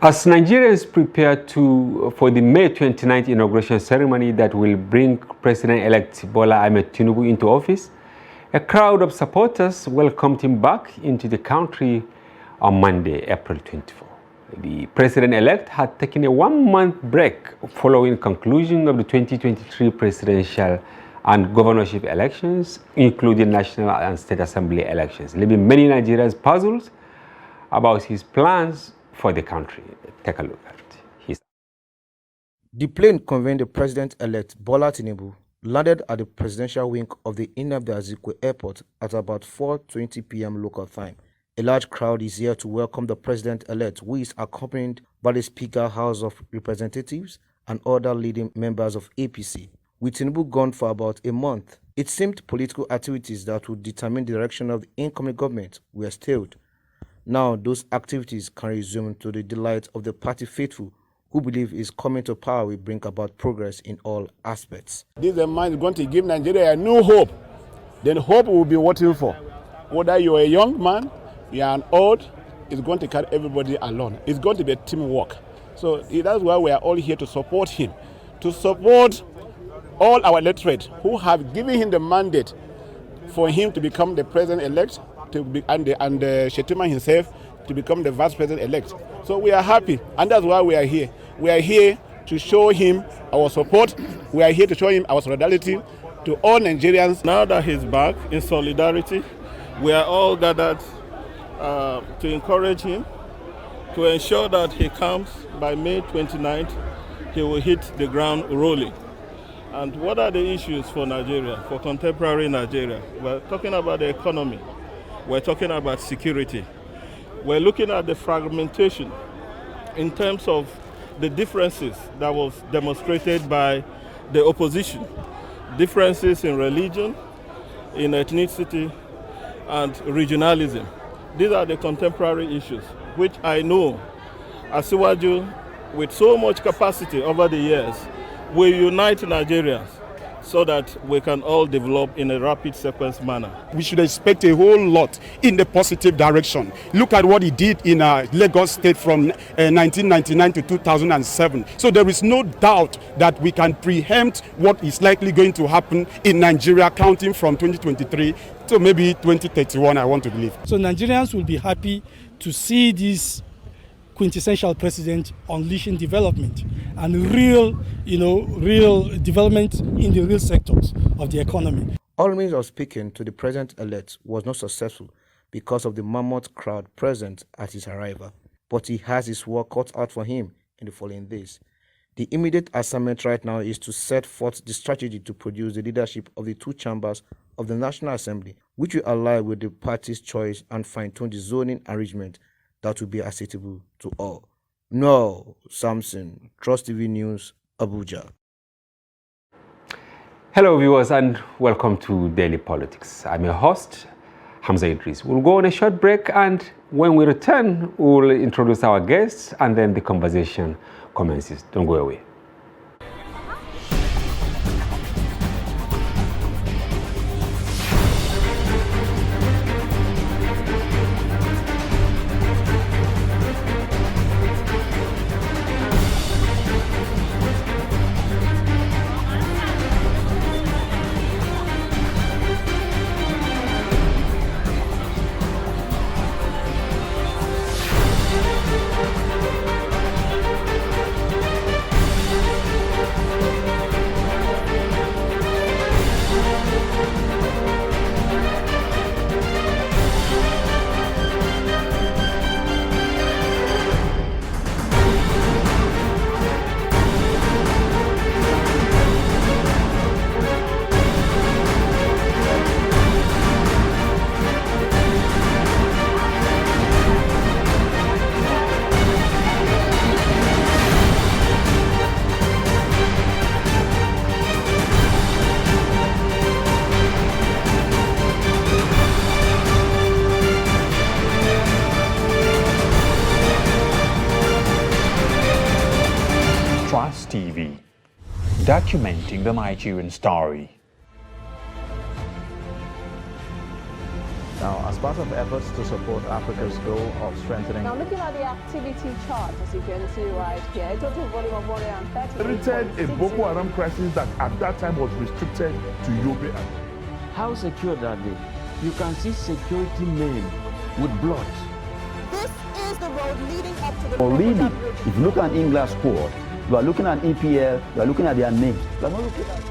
As Nigerians prepare for the May 29th inauguration ceremony that will bring President-elect Bola Ahmed Tinubu into office, a crowd of supporters welcomed him back into the country on Monday, April 24. The president-elect had taken a one-month break following conclusion of the 2023 presidential and governorship elections, including national and state assembly elections, leaving many Nigerians puzzled about his plans for the country. Take a look at his. The plane conveying the president-elect Bola Tinubu landed at the presidential wing of the Nnamdi Azikiwe Airport at about 4:20 p.m. local time. A large crowd is here to welcome the president-elect, who is accompanied by the Speaker, House of Representatives, and other leading members of APC. With Tinubu gone for about a month, it seemed political activities that would determine the direction of the incoming government were stalled. Now, those activities can resume to the delight of the party faithful, who believe his coming to power will bring about progress in all aspects. This man is going to give Nigeria a new hope. Then hope will be waiting for. Whether you're a young man, you're an old, it's going to carry everybody along. It's going to be a teamwork. So that's why we are all here to support him, to support all our electorate who have given him the mandate for him to become the president-elect, and Shettima himself to become the vice president-elect. So we are happy, and that's why we are here. We are here to show him our support. We are here to show him our solidarity to all Nigerians. Now that he's back in solidarity, we are all gathered to encourage him, to ensure that he comes by May 29th, he will hit the ground rolling. And what are the issues for Nigeria, for contemporary Nigeria? We're talking about the economy. We're talking about security. We're looking at the fragmentation in terms of the differences that was demonstrated by the opposition. Differences in religion, in ethnicity, and regionalism. These are the contemporary issues, which I know Asiwaju, with so much capacity over the years, will unite Nigerians so that we can all develop in a rapid sequence manner. We should expect a whole lot in the positive direction. Look at what he did in Lagos State from 1999 to 2007. So there is no doubt that we can preempt what is likely going to happen in Nigeria, counting from 2023 to maybe 2031, I want to believe. So Nigerians will be happy to see this quintessential president unleashing development and real development in the real sectors of the economy. All means of speaking to the president-elect was not successful because of the mammoth crowd present at his arrival, but he has his work cut out for him in the following days. The immediate assignment right now is to set forth the strategy to produce the leadership of the two chambers of the National Assembly, which will align with the party's choice and fine-tune the zoning arrangement that will be acceptable to all. No, Samson, Trust TV News, Abuja. Hello viewers and welcome to Daily Politics. I'm your host, Hamza Idris. We'll go on a short break, and when we return, we'll introduce our guests and then the conversation commences. Don't go away. TV, documenting the Nigerian story. Now, as part of efforts to support Africa's goal of strengthening... Now, looking at the activity chart, as you can see right here, a total volume of 130. Created a Boko Haram crisis that at that time was restricted to Yobe. How secure are they? You can see security men with blood. This is the road leading up to the... Already, if you look at England squad, you are looking at EPL, you are looking at their names. You are not looking at...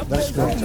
That's great.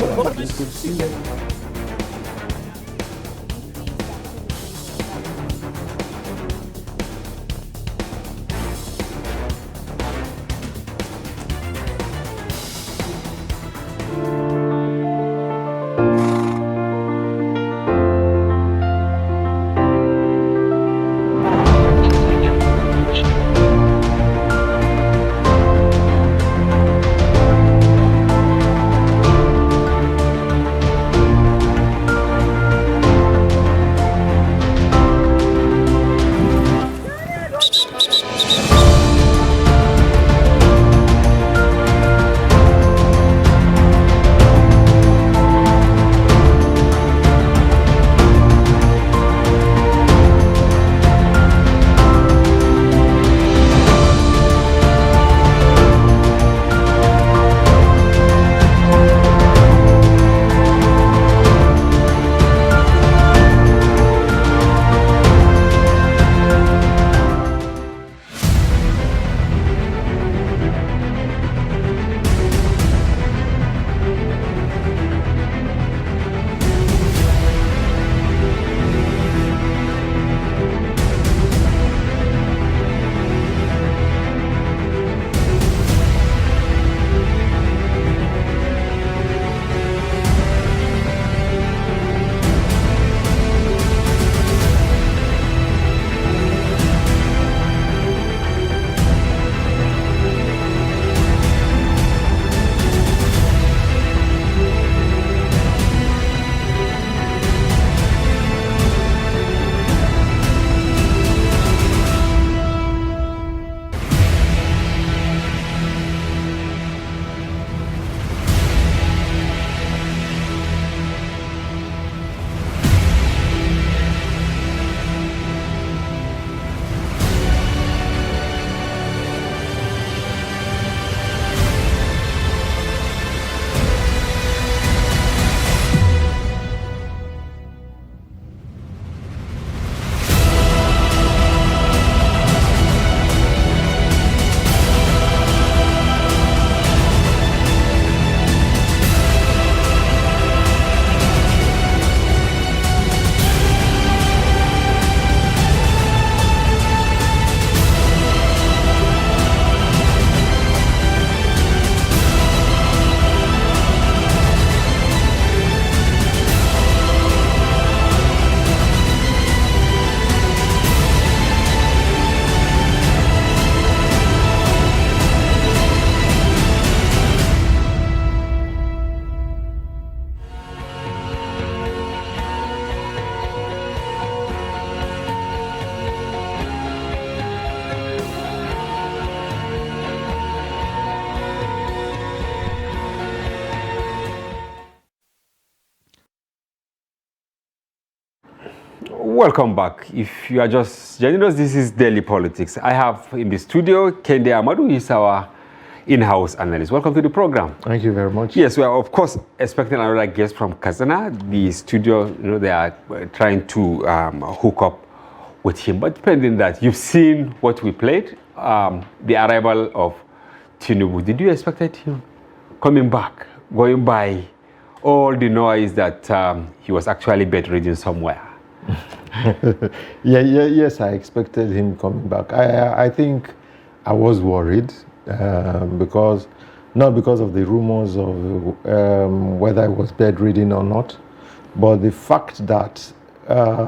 Welcome back. If you are just joining us, this is Daily Politics. I have in the studio Kende Amadu, who is our in-house analyst. Welcome to the program. Thank you very much. Yes, we are of course expecting another guest from Kazana. The studio, they are trying to hook up with him. But pending that, you've seen what we played, the arrival of Tinubu. Did you expect him coming back, going by All the noise that he was actually bedridden somewhere. Yes, I expected him coming back. I think I was worried because, not because of the rumors of whether I was bedridden or not, but the fact that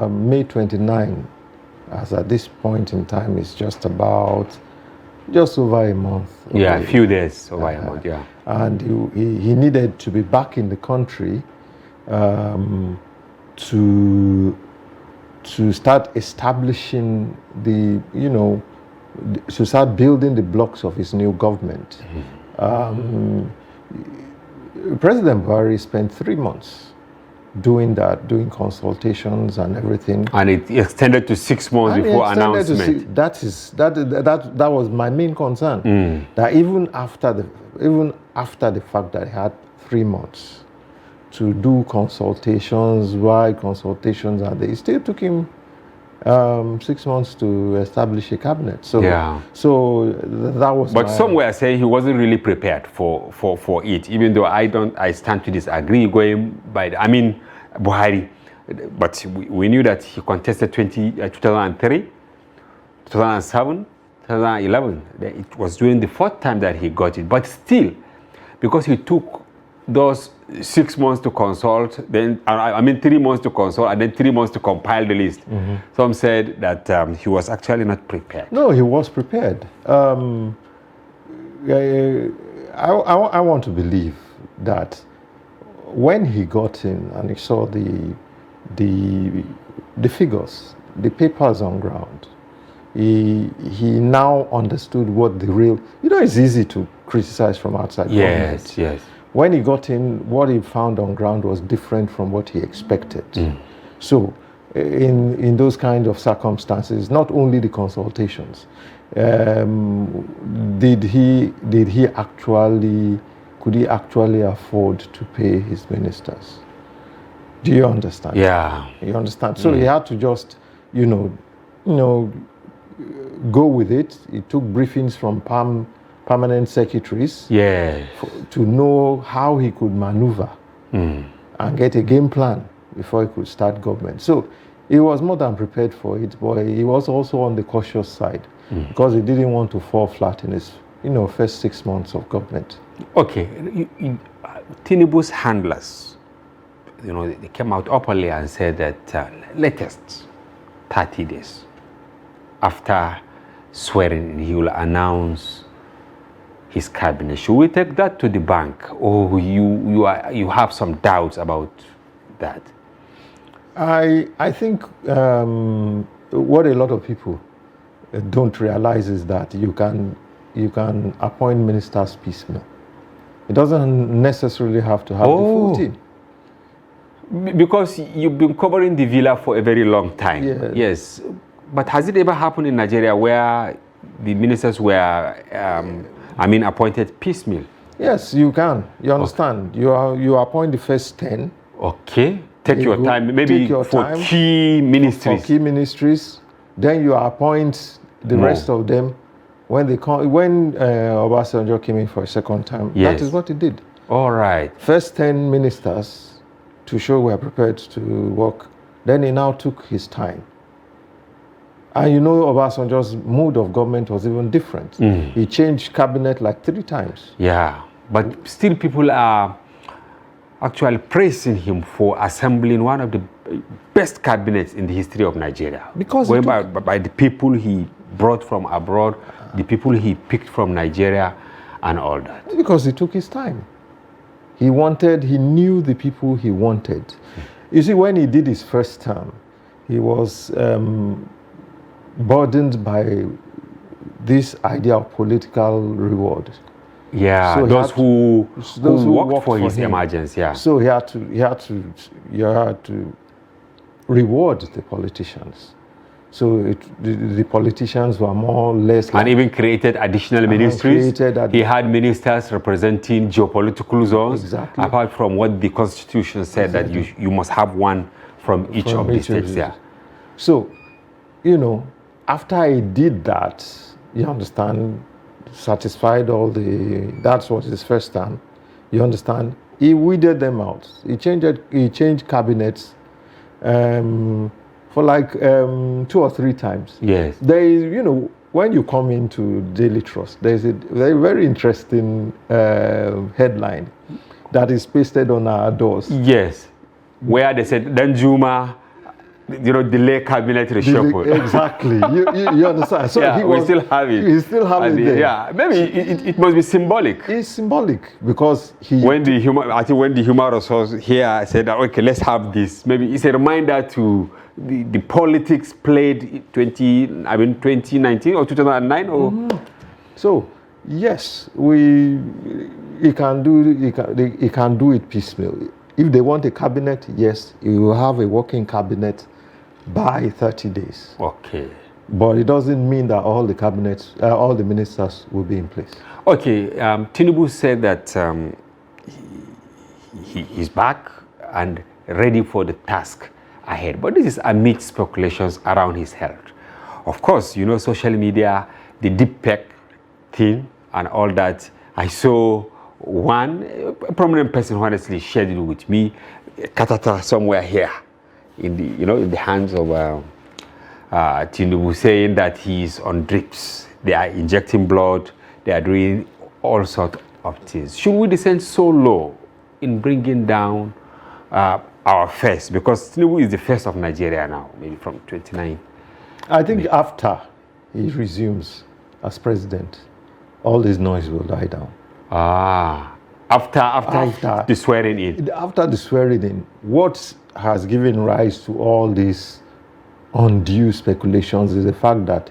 May 29, as at this point in time, is just over a month. Yeah, a few days over a month, yeah. And he needed to be back in the country to start establishing to start building the blocks of his new government. President Buhari spent 3 months doing consultations and everything. And it extended to 6 months before announcement. That was my main concern. That even after the fact that he had 3 months to do consultations, wide consultations, and it still took him 6 months to establish a cabinet. So that was. But some were saying he wasn't really prepared for it, even though I stand to disagree going by Buhari. But we knew that he contested 2003, 2007, 2011. It was during the fourth time that he got it. But still, because he took those 6 months to consult, then 3 months to consult, and then 3 months to compile the list. Some said that he was actually not prepared. No, he was prepared. I want to believe that when he got in and he saw the figures, the papers on ground, he now understood what the real. It's easy to criticize from outside. Yes, yes. When he got in, what he found on ground was different from what he expected. So, in those kind of circumstances, not only the consultations, could he actually afford to pay his ministers? Do you understand? Yeah. You understand? So he had to just, go with it. He took briefings from permanent secretaries to know how he could maneuver and get a game plan before he could start government. So he was more than prepared for it, but he was also on the cautious side because he didn't want to fall flat in his first 6 months of government. Okay, Tinubu's handlers, they came out openly and said that latest 30 days after swearing in, he will announce his cabinet. Should we take that to the bank, or you have some doubts about that? I think what a lot of people don't realize is that you can appoint ministers piecemeal. It doesn't necessarily have to have the full team. Because you've been covering the villa for a very long time. Yes. But has it ever happened in Nigeria where the ministers were appointed piecemeal? Yes, you can. You understand? You appoint the first 10. Okay. Take your time. Maybe for key ministries. For key ministries. Then you appoint the rest of them when they come. When Obasanjo came in for a second time. Yes. That is what he did. All right. First 10 ministers to show we are prepared to work. Then he now took his time. And Obasanjo's mood of government was even different. He changed cabinet like 3 times. Yeah, but still people are actually praising him for assembling one of the best cabinets in the history of Nigeria. Because by the people he brought from abroad, the people he picked from Nigeria and all that. Because he took his time. He knew the people he wanted. You see, when he did his first term, he was burdened by this idea of political reward. Yeah, so those who worked for his emergence. Yeah. So he had to reward the politicians. So the politicians were more or less. And even created additional ministries. He had ministers representing geopolitical zones. Exactly. Apart from what the Constitution said that you must have one from each of the states. Yeah. So, after I did that, you understand, satisfied that was his first time, you understand, He weeded them out. He changed cabinets for like 2 or 3 times. Yes. There is, you know, when you come into Daily Trust, there's a very interesting headline that is pasted on our doors. Yes, where they said, then Juma, you know, delay cabinet reshuffle. Exactly. you understand? So yeah, we still have it. We still have it there. Yeah, maybe it must be symbolic. It's symbolic because when the human resource here said that, okay, let's have this. Maybe it's a reminder to the politics played 2019 or 2009 or. Mm-hmm. So yes, he can do it piecemeal. If they want a cabinet, yes, he will have a working cabinet by 30 days. Okay. But it doesn't mean that all the cabinets, all the ministers will be in place. Okay, Tinubu said that he's back and ready for the task ahead. But this is amid speculations around his health. Of course, you know, social media, the deep tech thing and all that. I saw a prominent person who honestly shared it with me, a catheter somewhere here in the hands of Tinubu, saying that he's on drips. They are injecting blood. They are doing all sorts of things. Should we descend so low in bringing down our face? Because Tinubu is the face of Nigeria now, maybe from 29. I think after he resumes as president, all this noise will die down. After the swearing in. After the swearing in, what has given rise to all these undue speculations is the fact that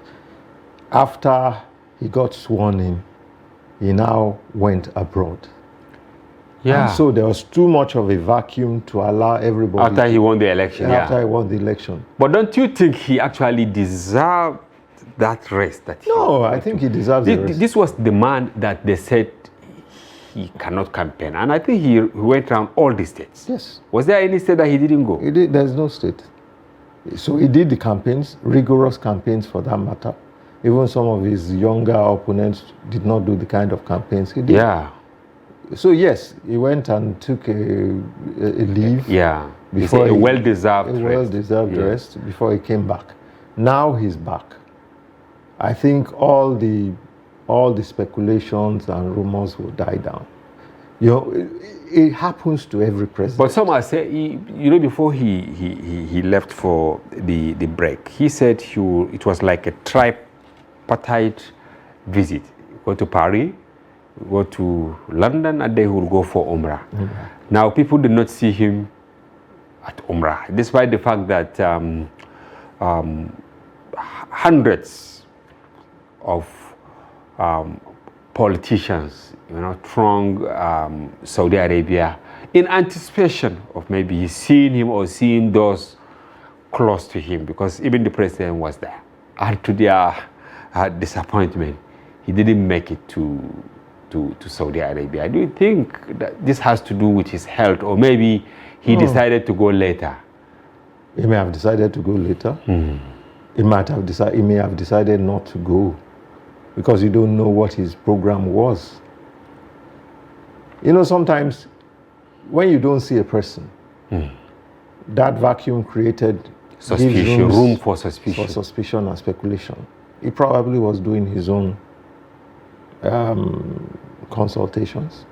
after he got sworn in, he now went abroad. Yeah. And so there was too much of a vacuum to allow everybody. After he won the election. After he won the election. But don't you think he actually deserved that rest? No, I think he deserves the rest. This was the man that they said he cannot campaign. And I think he went around all the states. Yes. Was there any state that he didn't go? There's no state. So he did the campaigns, rigorous campaigns for that matter. Even some of his younger opponents did not do the kind of campaigns he did. Yeah. So yes, he went and took a leave. Yeah. Before a well-deserved rest. Well-deserved rest before he came back. Now he's back. I think all the speculations and rumors will die down. You know, it happens to every president. But some are saying, you know, before he left for the break, he said it was like a tripartite visit. Go to Paris, go to London, and then he will go for Umrah. Mm-hmm. Now, people did not see him at Umrah, despite the fact that hundreds of politicians, you know, throng Saudi Arabia in anticipation of maybe seeing him or seeing those close to him, because even the president was there. And to their disappointment, he didn't make it to Saudi Arabia. Do you think that this has to do with his health, or maybe he decided to go later? He may have decided to go later. He may have decided not to go, because you don't know what his program was. You know, sometimes when you don't see a person, that vacuum created suspicion, room for suspicion. For suspicion and speculation. He probably was doing his own consultations.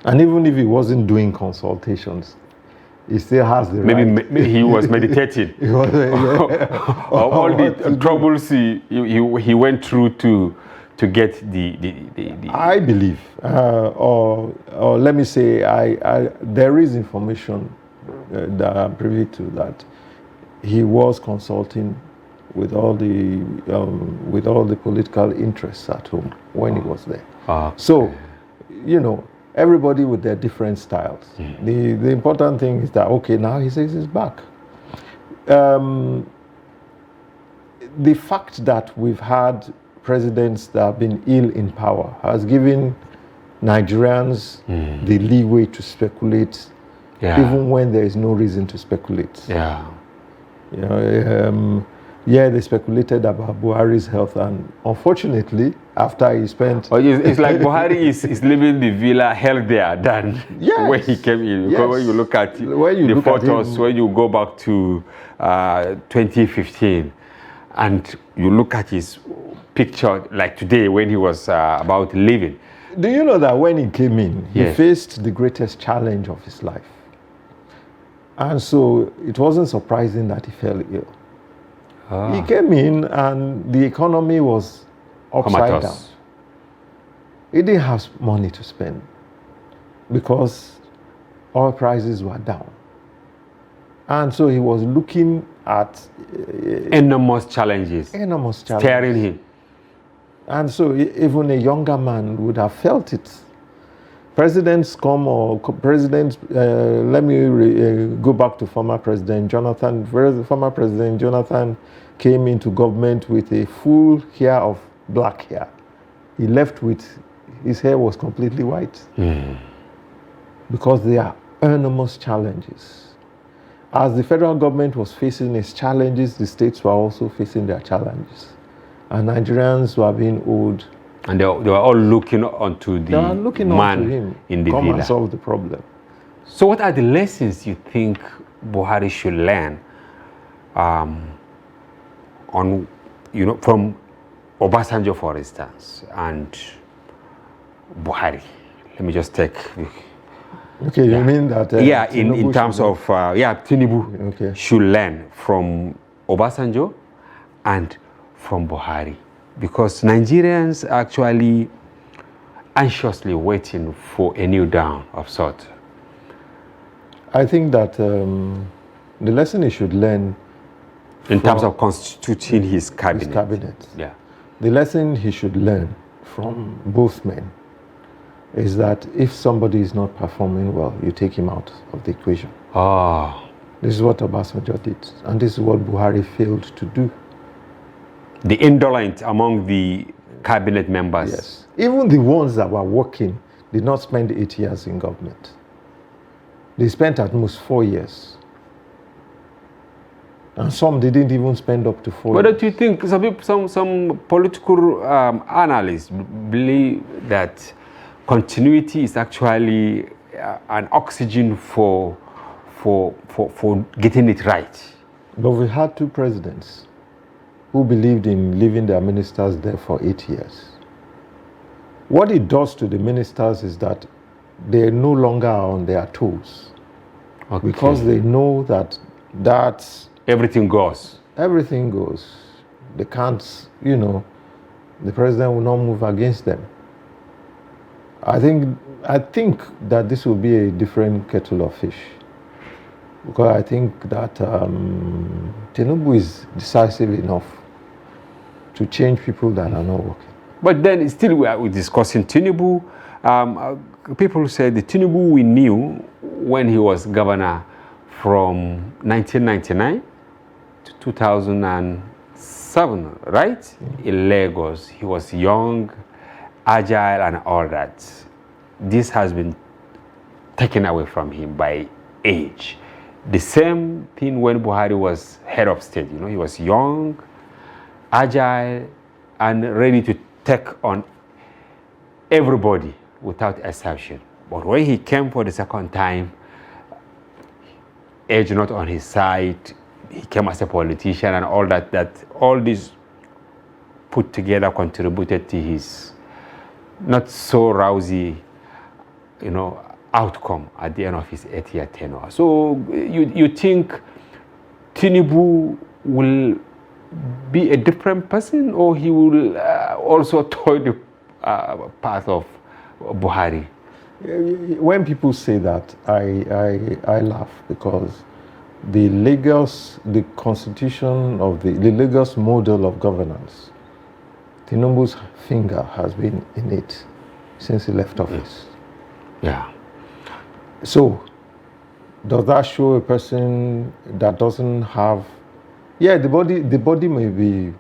And even if he wasn't doing consultations, he still has the right. Maybe he was meditating. All the troubles he went through to get the I believe, or let me say, there is information that I'm privy to that he was consulting with all the political interests at home when he was there. So, you know, everybody with their different styles. The important thing is that, okay, now he says he's back. The fact that we've had presidents that have been ill in power has given Nigerians the leeway to speculate, even when there is no reason to speculate. Yeah. You know, Yeah, they speculated about Buhari's health, and unfortunately, after he spent... It's like Buhari is leaving the villa healthier than when he came in. Because when you look at the photos, when you go back to 2015, and you look at his picture, like today, when he was about leaving. Do you know that when he came in, he faced the greatest challenge of his life? And so it wasn't surprising that he fell ill. He came in and the economy was upside down. He didn't have money to spend because oil prices were down. And so he was looking at enormous challenges staring him. And so even a younger man would have felt it. Presidents come, or presidents, let me go back to former President Jonathan. Former President Jonathan came into government with a full hair of black hair. He left with, his hair was completely white. Because there are enormous challenges. As the federal government was facing its challenges, the states were also facing their challenges. And Nigerians were being owed. And they were all looking onto the man in the villa. Come and solve the problem. So what are the lessons you think Buhari should learn from Obasanjo, for instance, and Buhari? Let me just take... Okay, you mean that... in terms of... Tinubu should learn from Obasanjo and from Buhari. Because Nigerians are actually anxiously waiting for a new dawn of sort. I think that the lesson he should learn... In terms of constituting his cabinet. Yeah. The lesson he should learn from both men is that if somebody is not performing well, you take him out of the equation. This is what Obasanjo did, and this is what Buhari failed to do. The indolent among the cabinet members. Yes. Even the ones that were working did not spend 8 years in government. They spent at most 4 years. And some didn't even spend up to 4 years. But don't you think some political analysts believe that continuity is actually an oxygen for getting it right? But we had two presidents who believed in leaving their ministers there for 8 years. What it does to the ministers is that they no longer are on their toes. Because they know that everything goes. Everything goes. They can't, the president will not move against them. I think that this will be a different kettle of fish. Because I think that Tinubu is decisive enough to change people that are not working. But then still we're discussing Tinubu. People say the Tinubu we knew when he was governor from 1999 to 2007, right? In Lagos. He was young, agile, and all that. This has been taken away from him by age. The same thing when Buhari was head of state. He was young, agile, and ready to take on everybody without exception. But when he came for the second time, age not on his side, he came as a politician and all that, all this put together contributed to his not so rousy, outcome at the end of his 8-year tenure. So you think Tinubu will be a different person, or he will also toy the path of Buhari? When people say that, I laugh, because the constitution of the Lagos model of governance, Tinubu's finger has been in it since he left office. Yeah. So, does that show a person that doesn't have... Yeah, the body may be...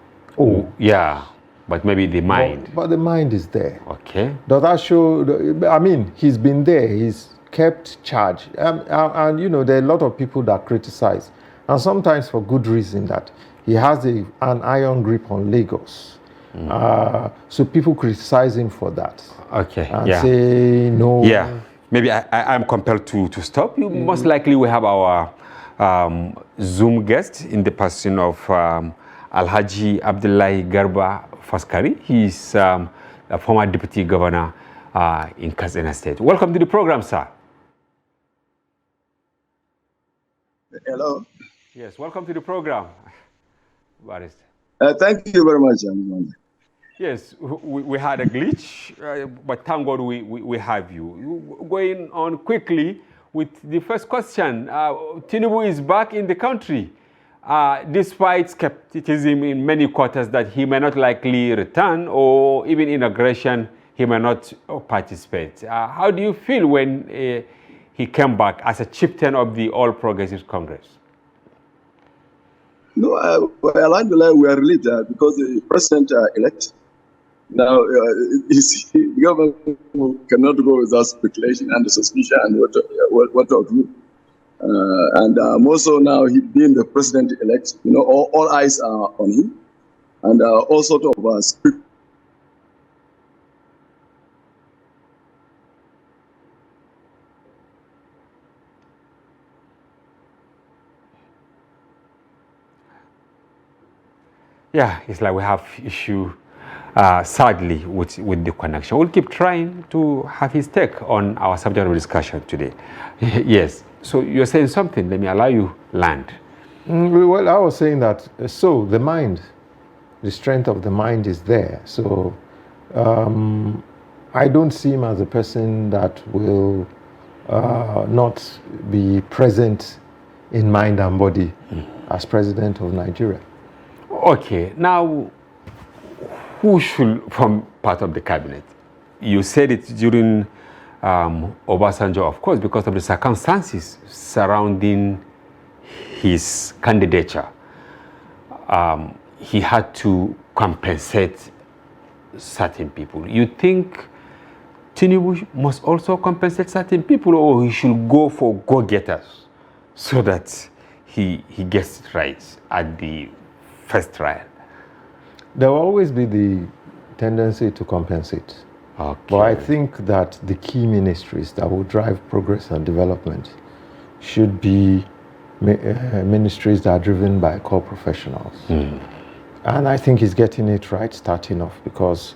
yeah, but maybe the mind. But the mind is there. Okay. Does that show... I mean, he's been there. He's kept charge. And there are a lot of people that criticize. And sometimes for good reason, that he has an iron grip on Lagos. So people criticize him for that. Okay. And say no. Yeah. Maybe I'm compelled to stop. You most likely we have our Zoom guest in the person of Alhaji Abdullahi Garba Faskari. He's a former deputy governor in Katsina State. Welcome to the program, sir. Hello. Yes, welcome to the program, Barrister. Thank you very much. Yes, we had a glitch, but thank God we have you. Going on quickly with the first question. Tinubu is back in the country, despite skepticism in many quarters that he may not likely return, or even inauguration, he may not participate. How do you feel when he came back as a chieftain of the All Progressives Congress? No, alhamdulillah, we are relieved because the president-elect now the government cannot go without speculation and suspicion and what to do. And more so now, he being the president-elect, all eyes are on him, and all sort of Yeah, it's like we have issue, sadly, with the connection. We'll keep trying to have his take on our subject of discussion today. Yes, so you're saying something. Let me allow you land. Well, I was saying that, so the mind, the strength of the mind is there. So I don't see him as a person that will not be present in mind and body as president of Nigeria. Okay, now, who should form part of the cabinet? You said it during Obasanjo, of course, because of the circumstances surrounding his candidature. He had to compensate certain people. You think Tinubu must also compensate certain people, or he should go for go-getters so that he gets it right at the first trial? There will always be the tendency to compensate. Okay. But I think that the key ministries that will drive progress and development should be ministries that are driven by core professionals. And I think he's getting it right starting off, because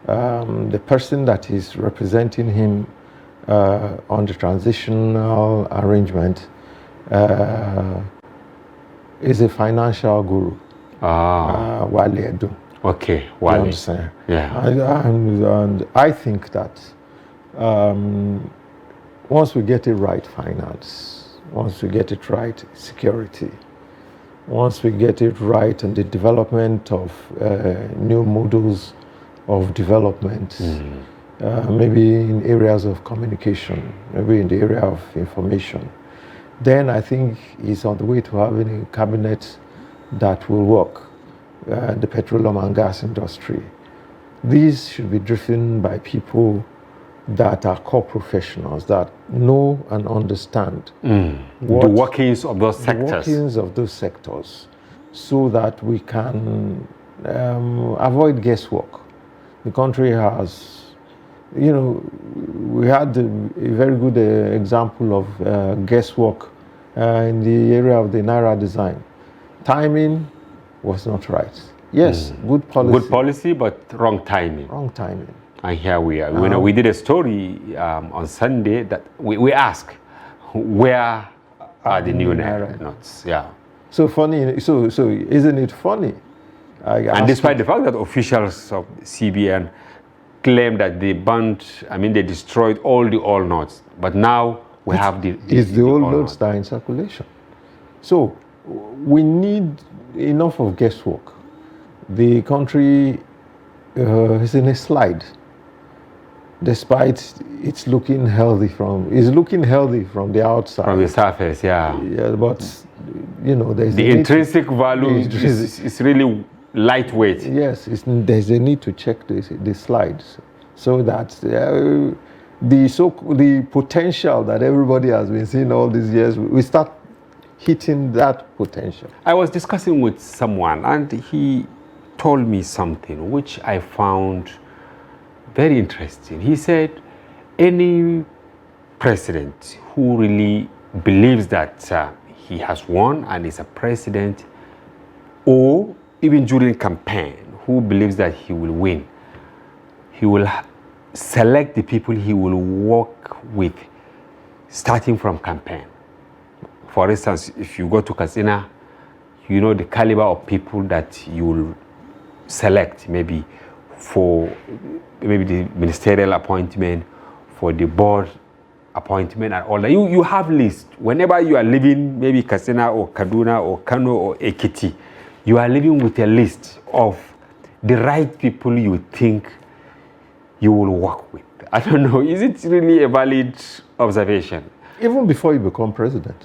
the person that is representing him on the transitional arrangement is a financial guru. Wale Edo. Okay, Wale. Yeah. And I think that once we get it right, finance, once we get it right, security, once we get it right in the development of new models of development, maybe in areas of communication, maybe in the area of information, then I think he's on the way to having a cabinet that will work. The petroleum and gas industry. These should be driven by people that are core professionals, that know and understand the workings of those sectors. The workings of those sectors, so that we can avoid guesswork. The country has, we had a very good example of guesswork in the area of the Naira design. Timing was not right. Yes, good policy. Good policy, but wrong timing. Wrong timing. And here we are. We did a story on Sunday that we asked, where are the new Naira notes? Yeah. So funny. So isn't it funny? And despite the fact that officials of CBN claim that they banned, they destroyed all the old notes, but now we have the old notes that are in circulation. So we need enough of guesswork. The country is in a slide, despite it's looking healthy from the outside. From the surface, yeah. Yeah, but there's the intrinsic value is really lightweight. Yes, there's a need to check the slides, so that the potential that everybody has been seeing all these years, we start hitting that potential. I was discussing with someone and he told me something which I found very interesting. He said any president who really believes that he has won and is a president, or even during campaign, who believes that he will win, he will select the people he will work with starting from campaign. For instance, if you go to Katsina, you know the caliber of people that you will select, maybe for the ministerial appointment, for the board appointment and all that. You have list. Whenever you are leaving maybe Katsina or Kaduna or Kano or Ekiti, you are living with a list of the right people you think you will work with. I don't know, is it really a valid observation? Even before you become president.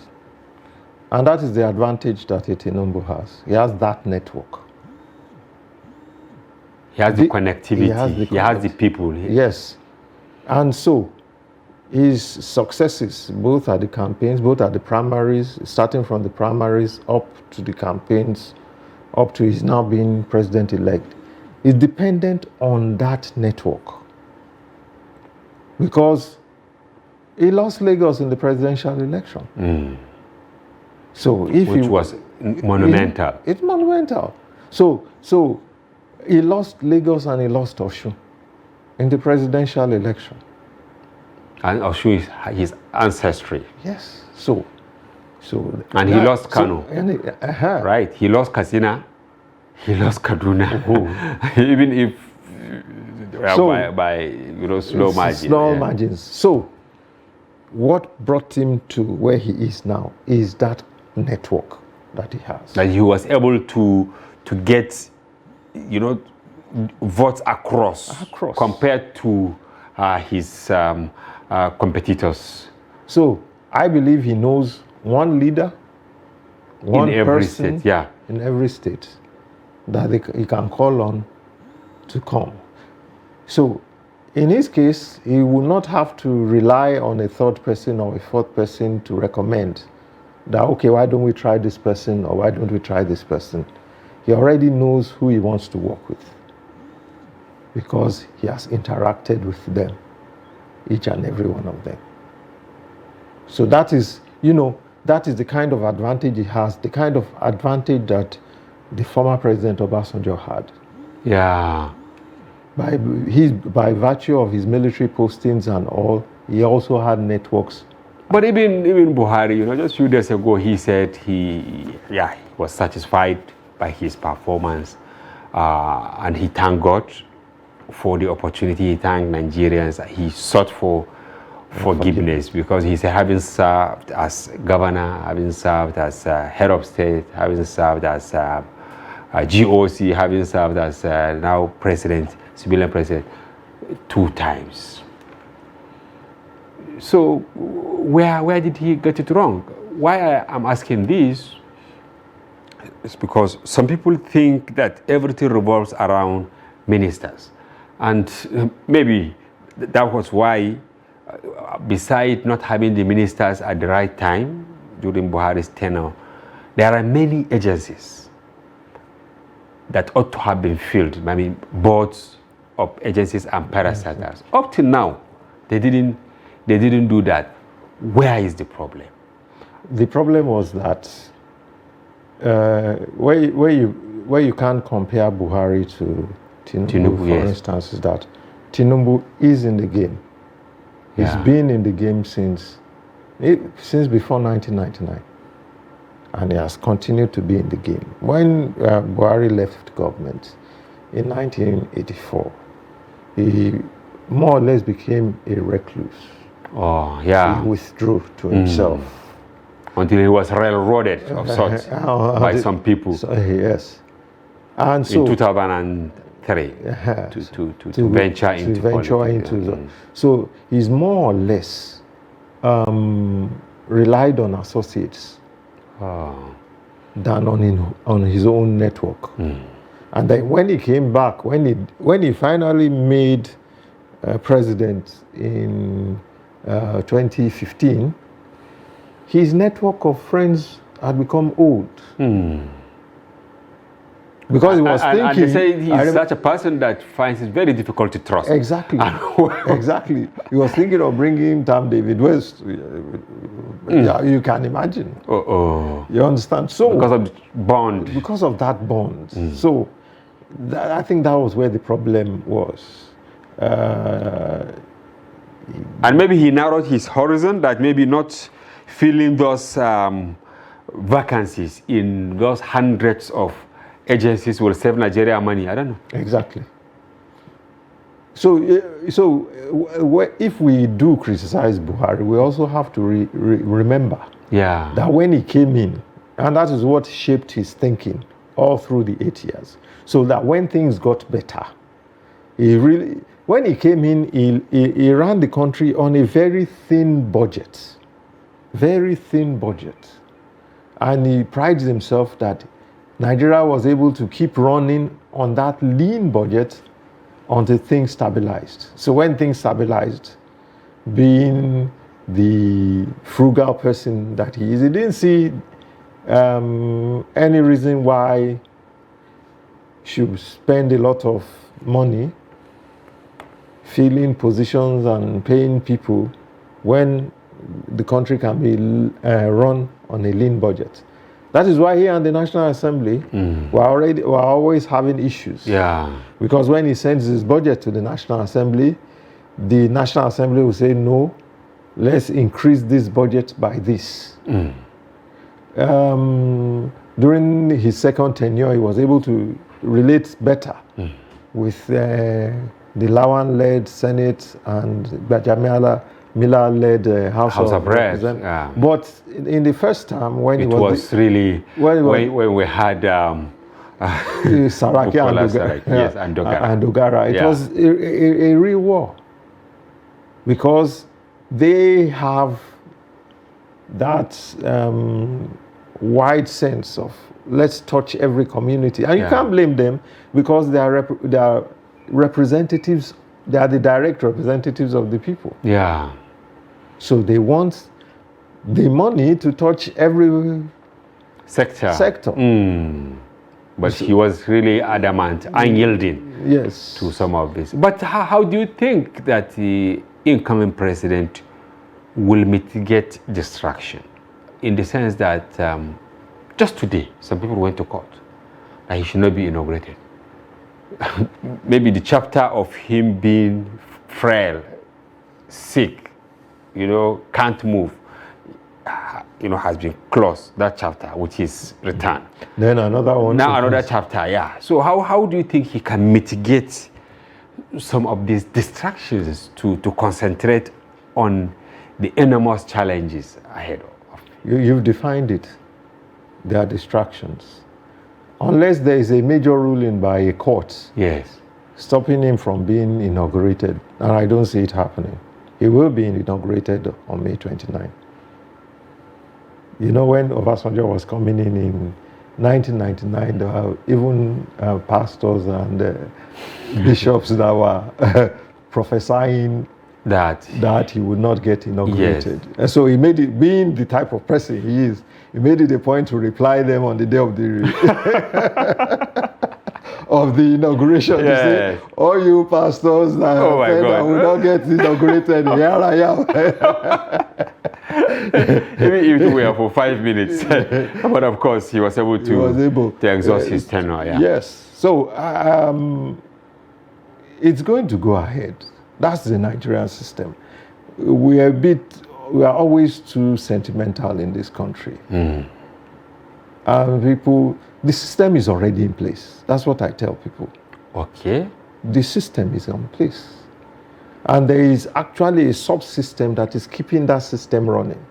And that is the advantage that Tinubu has. He has that network. He has the connectivity. He has the people. Yes. And so, his successes, both at the campaigns, both at the primaries, starting from the primaries up to the campaigns, up to his now being president-elect, is dependent on that network. Because he lost Lagos in the presidential election. So which was monumental. It's monumental. So he lost Lagos and he lost Osun in the presidential election. And Osun is his ancestry. Yes. And he lost Kano. Right. He lost Katsina. He lost Kaduna. Even if by slow margins. Small margins. So what brought him to where he is now is that network that he has. That he was able to get, votes across. Compared to his competitors. So I believe he knows one leader, one person in every state that he can call on to come. So in his case, he will not have to rely on a third person or a fourth person to recommend that, okay, why don't we try this person or why don't we try this person? He already knows who he wants to work with because he has interacted with them, each and every one of them. So that is, that is the kind of advantage he has, the kind of advantage that the former President Obasanjo had. Yeah. By virtue of his military postings and all, he also had networks. But even Buhari, just a few days ago, he said he was satisfied by his performance, and he thanked God for the opportunity. He thanked Nigerians. He sought for forgiveness because he said, having served as governor, having served as head of state, having served as GOC, having served as now president, civilian president, 2 times. So where did he get it wrong? Why I'm asking this is because some people think that everything revolves around ministers. And maybe that was why, besides not having the ministers at the right time during Buhari's tenure, there are many agencies that ought to have been filled. I mean, boards of agencies and parastatals. Up till now, they didn't do that. Where is the problem? The problem was that where you can't compare Buhari to Tinubu, for instance, is that Tinubu is in the game. He's been in the game since before 1999. And he has continued to be in the game. When Buhari left government in 1984, he more or less became a recluse. Oh, yeah. He withdrew to himself. Until he was railroaded of sorts by some people. Yes. And so, in 2003, to venture into politics. So he's more or less relied on associates than on his own network. And then when he came back, when he finally made president in 2015, his network of friends had become old. Because he was thinking... And they say he's such a person that finds it very difficult to trust. Exactly. Exactly. He was thinking of bringing Tam David West. Yeah, you can imagine. You understand? So because of the bond. Because of that bond. So I think that was where the problem was. And maybe he narrowed his horizon, that maybe not filling those vacancies in those hundreds of agencies will save Nigeria money. I don't know. Exactly. So if we do criticize Buhari, we also have to remember that when he came in, and that is what shaped his thinking all through the 8 years, so that when things got better, when he came in, he ran the country on a very thin budget. Very thin budget. And he prides himself that Nigeria was able to keep running on that lean budget until things stabilized. So when things stabilized, being the frugal person that he is, he didn't see any reason why he should spend a lot of money filling positions and paying people when the country can be run on a lean budget. That is why he and the National Assembly were always having issues. Because when he sends his budget to the National Assembly will say, no, let's increase this budget by this. During his second tenure, he was able to relate better with the Lawan-led Senate and Gbajamiala Miller-led House of Representatives. But in the first term, when it was really when we had Saraki and Dogara, it was a real war, because they have that wide sense of let's touch every community, and you can't blame them, because they are representatives. They are the direct representatives of the people. So they want the money to touch every sector. But he was really adamant, unyielding to some of this. But how do you think that the incoming president will mitigate distraction? In the sense that just today, some people went to court that he should not be inaugurated. Maybe the chapter of him being frail, sick, can't move, has been closed, that chapter, which is returned. Then another one. Now another chapter, So how do you think he can mitigate some of these distractions to concentrate on the enormous challenges ahead of him? You've defined it. There are distractions. Unless there is a major ruling by a court stopping him from being inaugurated, and I don't see it happening. He will be inaugurated on May 29. When Obasanjo was coming in 1999, there were even pastors and bishops that were prophesying that he would not get inaugurated. And so he made it, being the type of person he is, he made it a point to reply them on the day of the of the inauguration. To say, all you pastors that will not get inaugurated, here I am. Even if we were for 5 minutes. But of course, he was able to exhaust his tenure. Yes. So it's going to go ahead. That's the Nigerian system. We are always too sentimental in this country. The system is already in place. That's what I tell people. The system is in place. And there is actually a subsystem that is keeping that system running.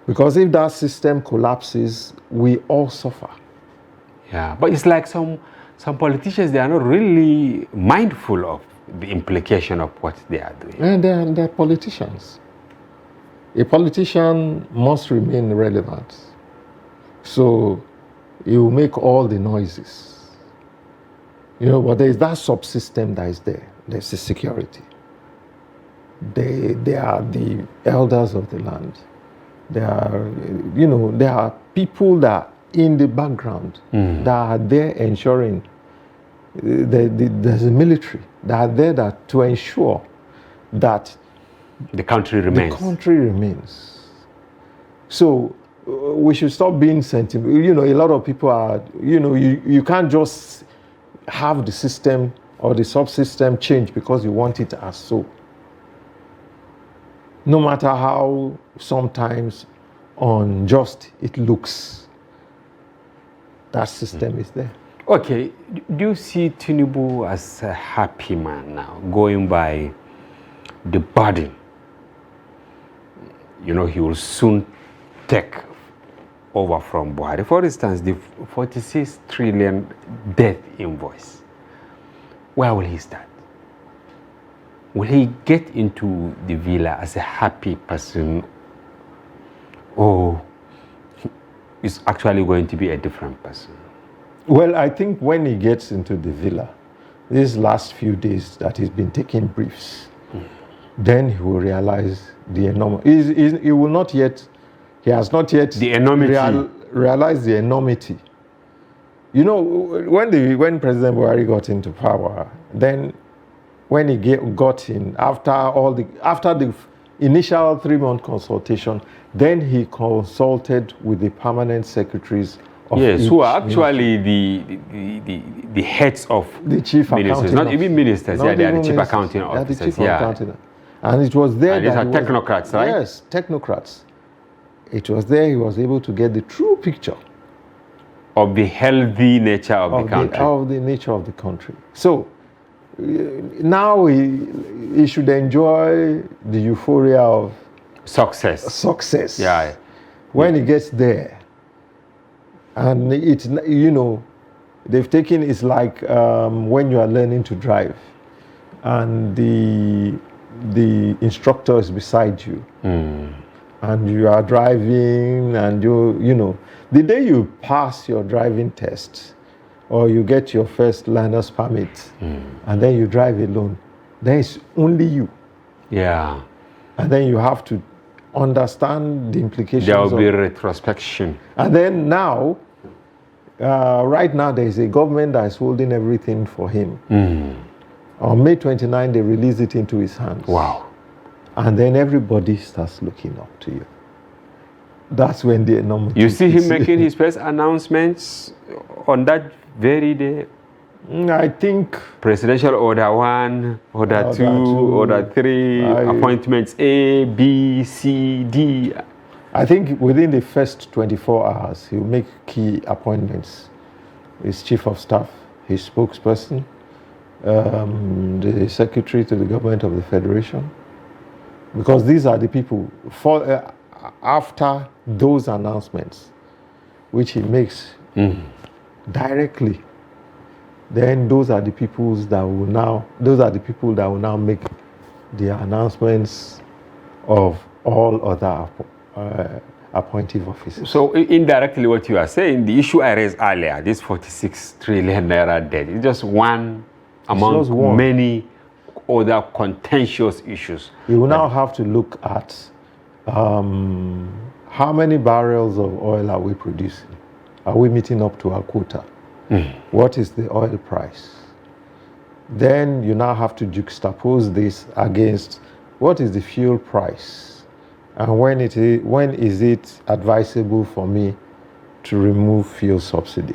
Because if that system collapses, we all suffer. But it's like some politicians, they are not really mindful of the implication of what they are doing. And they're politicians. A politician must remain relevant. So you make all the noises. But there is that subsystem that is there. There's the security. They are the elders of the land. There are, there are people that are in the background that are there ensuring. There's a military that are there to ensure that the country remains. The country remains. So we should stop being sentimental. A lot of people are, you can't just have the system or the subsystem change because you want it as so. No matter how sometimes unjust it looks, that system is there. Okay, do you see Tinubu as a happy man now, going by the burden? He will soon take over from Buhari. For instance, the 46 trillion debt invoice. Where will he start? Will he get into the villa as a happy person, or is actually going to be a different person? Well, I think when he gets into the villa, these last few days that he's been taking briefs, then he will realize the enormity. He has not yet the enormity. Realized the enormity. When President Buhari got into power, then when he got in, after the initial 3-month consultation, then he consulted with the permanent secretaries of who are actually the heads of the chief ministers, not even ministers. They are the chief accounting officers. And it was there these are technocrats, right? Yes, technocrats. It was there he was able to get the true picture of the healthy nature of the country. Of the nature of the country. So now he should enjoy the euphoria of success. Yeah. When he gets there, and it's they've taken, it's like when you are learning to drive, and the instructor is beside you, and you are driving, and the day you pass your driving test, or you get your first learner's permit, and then you drive alone, then it's only you. Yeah. And then you have to understand the implications. There will be retrospection. And then now, right now, there is a government that is holding everything for him. On May 29, they release it into his hands. Wow. And then everybody starts looking up to you. That's when the enormity. You see him making his first announcements on that very day? I think Presidential Order 1, Order 2, Order 3, appointments A, B, C, D. I think within the first 24 hours, he'll make key appointments. His chief of staff, his spokesperson, the secretary to the government of the federation. Because these are the people, after those announcements, which he makes directly, then those are the people that will now make the announcements of all other appointive officers. So indirectly what you are saying, the issue I raised earlier, this 46 trillion naira debt, is just one among many other contentious issues. You will now have to look at how many barrels of oil are we producing? Are we meeting up to our quota? What is the oil price? Then you now have to juxtapose this against what is the fuel price, and when is it advisable for me to remove fuel subsidy?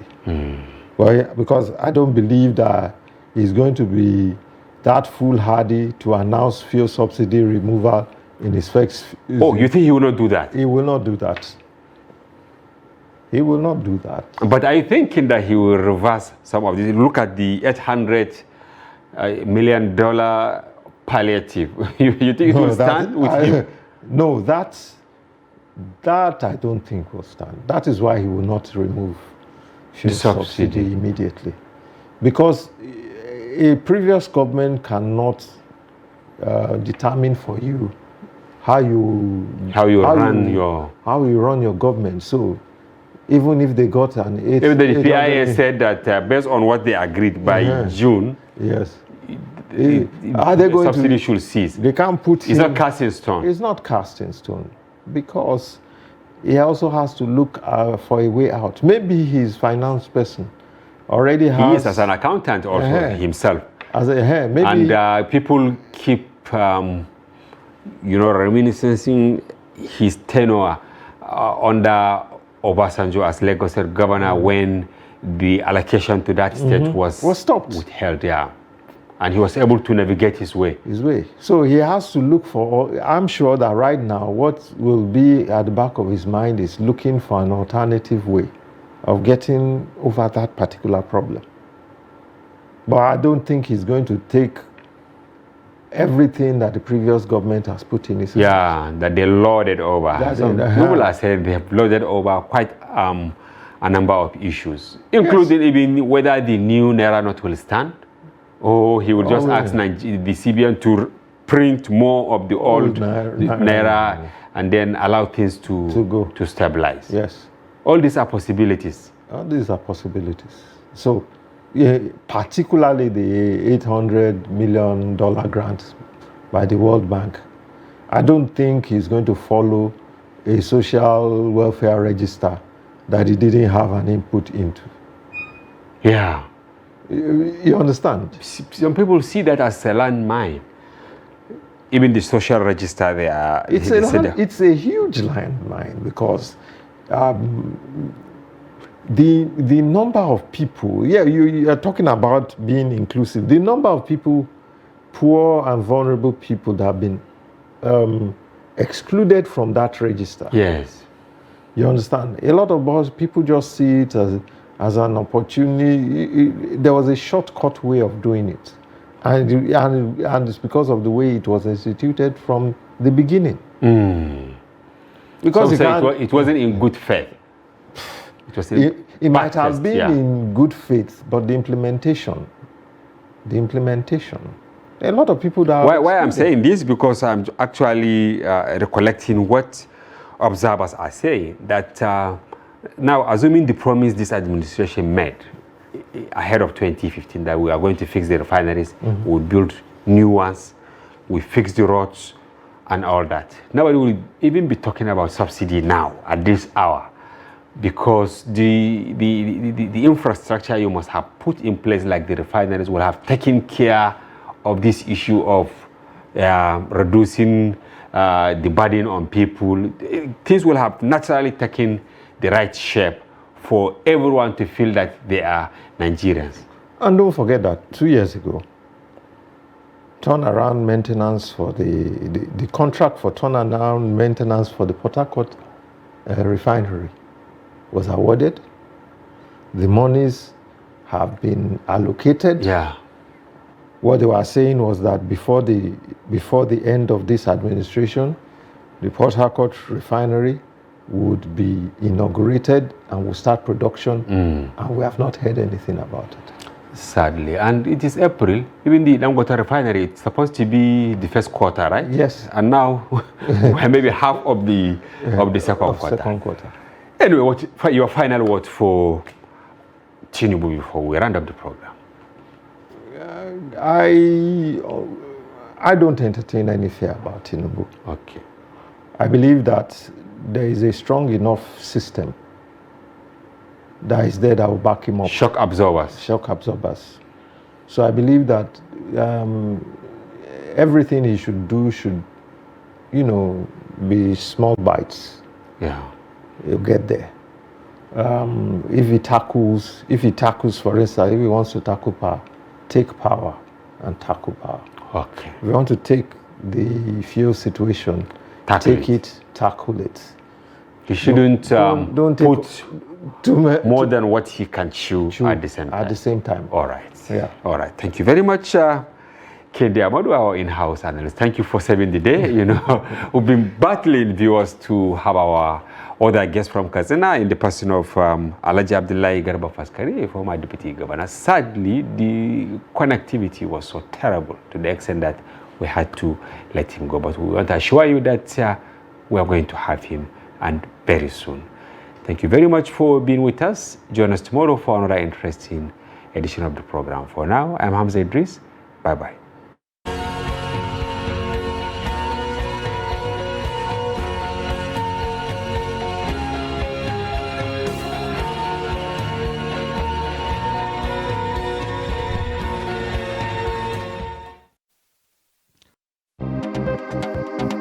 Well, because I don't believe that he's going to be that foolhardy to announce fuel subsidy removal in his first. Oh, you think he will not do that? He will not do that. He will not do that. But are you thinking that he will reverse some of this? Look at the $800 million palliative. You think it will stand with him? No, that I don't think will stand. That is why he will not remove fuel subsidy immediately. Because a previous government cannot determine for you how you run your government. So even if they got an 8... Even the PIA said that based on what they agreed by June, yes, are they going subsidy should cease. They can't put It's not cast in stone. It's not cast in stone because he also has to look for a way out. Maybe his finance person already has... He is as an accountant also himself. Maybe, and people keep, reminiscing his tenure under Obasanjo as Lagos State governor when the allocation to that state was stopped, withheld, and he was able to navigate his way. So he has to look for, I'm sure that right now what will be at the back of his mind is looking for an alternative way of getting over that particular problem. But I don't think he's going to take everything that the previous government has put in his system. Yeah, that they loaded over. People are saying they have loaded over quite a number of issues, including even whether the new Naira note will stand, or he will just ask the CBN to print more of the old Naira and then allow things to stabilize. Yes. All these are possibilities. So, particularly the $800 million grant by the World Bank, I don't think he's going to follow a social welfare register that he didn't have an input into. Yeah. You understand? Some people see that as a landmine. Even the social register there. It's a huge landmine because the number of people, you are talking about being inclusive. The number of people, poor and vulnerable people that have been excluded from that register. Yes. You understand? A lot of people just see it as an opportunity. There was a shortcut way of doing it. And it's because of the way it was instituted from the beginning. Because it wasn't in good faith. It might have been in good faith, but the implementation. A lot of people that... Why I'm saying this? Because I'm actually recollecting what observers are saying, that now, assuming the promise this administration made ahead of 2015, that we are going to fix the refineries, we'll build new ones, we fix the roads and all that. Nobody will even be talking about subsidy now at this hour, because the infrastructure you must have put in place, like the refineries, will have taken care of this issue of reducing the burden on people. Things will have naturally taken the right shape for everyone to feel that they are Nigerians. And don't forget that 2 years ago, turnaround maintenance for the contract for turnaround maintenance for the Port Harcourt refinery was awarded. The monies have been allocated. Yeah. What they were saying was that before the end of this administration, the Port Harcourt refinery would be inaugurated and will start production, and we have not heard anything about it. Sadly, and it is April. Even the Dangote refinery, it's supposed to be the first quarter, right? Yes. And now we're maybe half of the second quarter. Anyway, what your final word for Tinubu before we round up the program? I don't entertain any fear about Tinubu. Okay. I believe that there is a strong enough system that is there that will back him up. Shock absorbers. So I believe that everything he should do should, be small bites. Yeah. He'll get there. If he tackles, for instance, if he wants to tackle power, take power and tackle power. Okay. If we want to take the fuel situation, tackle it. He shouldn't don't put more than what he can chew at the same time. At the same time. All right. Yeah. All right. Thank you very much, Kende Amadu, our in-house analyst. Thank you for saving the day. We've been battling viewers to have our other guests from Kazana in the person of Alhaji Abdullahi Garba Faskari, former deputy governor. Sadly, the connectivity was so terrible to the extent that we had to let him go. But we want to assure you that we are going to have him, and very soon. Thank you very much for being with us. Join us tomorrow for another interesting edition of the program. For now, I'm Hamza Idris. Bye-bye. you.